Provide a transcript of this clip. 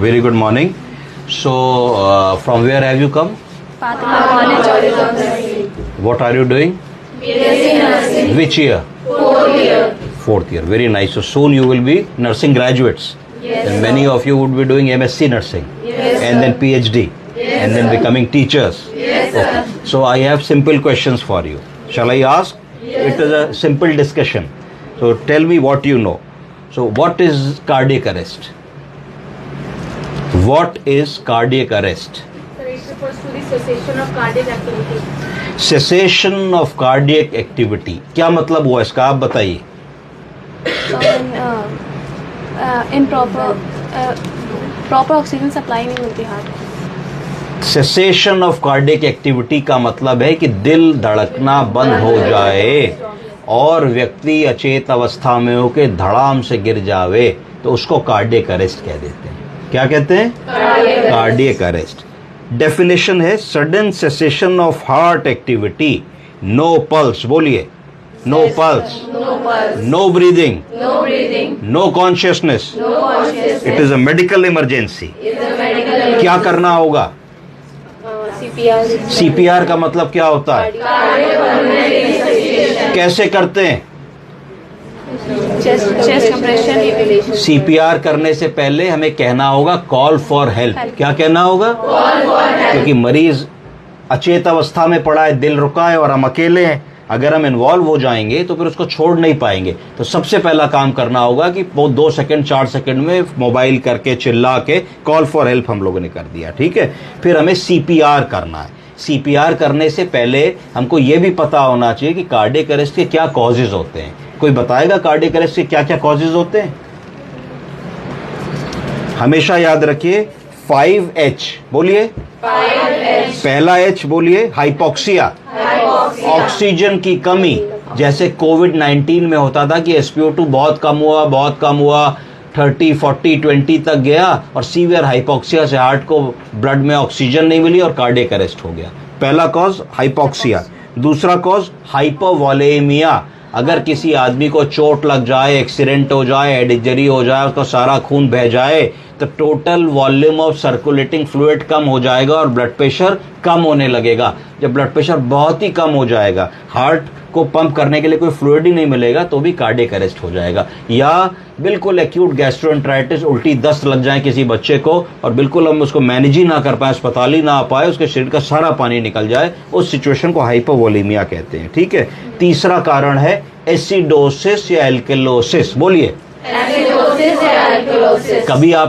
Very good morning. So, from where have you come? Fatima College. What are you doing? BSc Nursing. Which year? 4th year. Fourth year. Very nice. So soon you will be nursing graduates. Yes. And many of you would be doing MSc nursing. Yes, And then PhD. Yes, And then sir. becoming teachers. Yes, sir. So I have simple questions for you. Shall I ask? Yes. It is a simple discussion. So tell me what you know. So what is cardiac arrest? What is cardiac arrest? Sir, it refers to the cessation of cardiac activity. Cessation of cardiac activity. क्या मतलब हुआ इसका, आप बताइए. Proper oxygen supply नहीं मिलती heart को. Cessation of cardiac activity का मतलब है कि दिल धड़कना बंद हो जाए और व्यक्ति अचेत अवस्था में होकर धड़ाम से गिर जावे तो उसको कार्डियक अरेस्ट कह देते हैं. क्या कहते हैं? Cardiac arrest. डेफिनेशन है sudden cessation of heart activity, no pulse. बोलिए. No pulse, no breathing, no breathing, no consciousness. No consciousness. It is a medical emergency. Medical क्या करना होगा? CPR. सीपीआर का मतलब क्या होता है? कैसे करते हैं? Chest compression. सीपीआर करने से पहले हमें कहना होगा कॉल फॉर हेल्प. क्या कहना होगा? क्योंकि मरीज अचेत अवस्था में पड़ा है, दिल रुका है और हम अकेले हैं. अगर हम इन्वॉल्व हो जाएंगे तो फिर उसको छोड़ नहीं पाएंगे. तो सबसे पहला काम करना होगा कि वो 2 सेकंड 4 सेकंड में मोबाइल करके चिल्ला के कॉल फॉर हेल्प हम लोगों ने कर दिया. ठीक है. फिर हमें सीपीआर करना है. सीपीआर करने से पहले हमको ये भी पता होना चाहिए कि कार्डियक अरेस्ट के क्या कॉजेज होते हैं. कोई बताएगा कार्डियक अरेस्ट के क्या क्या कॉजेज होते हैं? हमेशा याद रखिए 5H. बोलिए. पहला H बोलिए. हाइपोक्सिया, ऑक्सीजन की कमी. जैसे कोविड-19 में होता था कि SpO2 बहुत कम हुआ 30, 40, 20 तक गया और सीवियर हाइपोक्सिया से हार्ट को ब्लड में ऑक्सीजन नहीं मिली और कार्डियक अरेस्ट हो गया. पहला कॉज हाइपोक्सिया. दूसरा कॉज हाइपोवोलेमिया. अगर किसी आदमी को चोट लग जाए, एक्सीडेंट हो जाए, हेड इंजरी हो जाए, उसका सारा खून बह जाए तो total volume of circulating fluid कम हो जाएगा और ब्लड प्रेशर कम होने लगेगा. जब ब्लड प्रेशर बहुत ही कम हो जाएगा, हार्ट को पंप करने के लिए कोई फ्लूइड ही नहीं मिलेगा तो भी कार्डियक अरेस्ट हो जाएगा. या बिल्कुल एक्यूट गैस्ट्रोएंटेराइटिस, उल्टी दस्त लग जाए किसी बच्चे को और बिल्कुल हम उसको मैनेज ही ना कर पाए, अस्पताल ही ना आ पाए, उसके शरीर का सारा पानी निकल जाए, उस सिचुएशन को हाइपोवोलेमिया कहते हैं. ठीक है. तीसरा कारण है एसिडोसिस या एल्केलोसिस. बोलिए. एसिडोसिस या एल्कलोसिस. कभी आप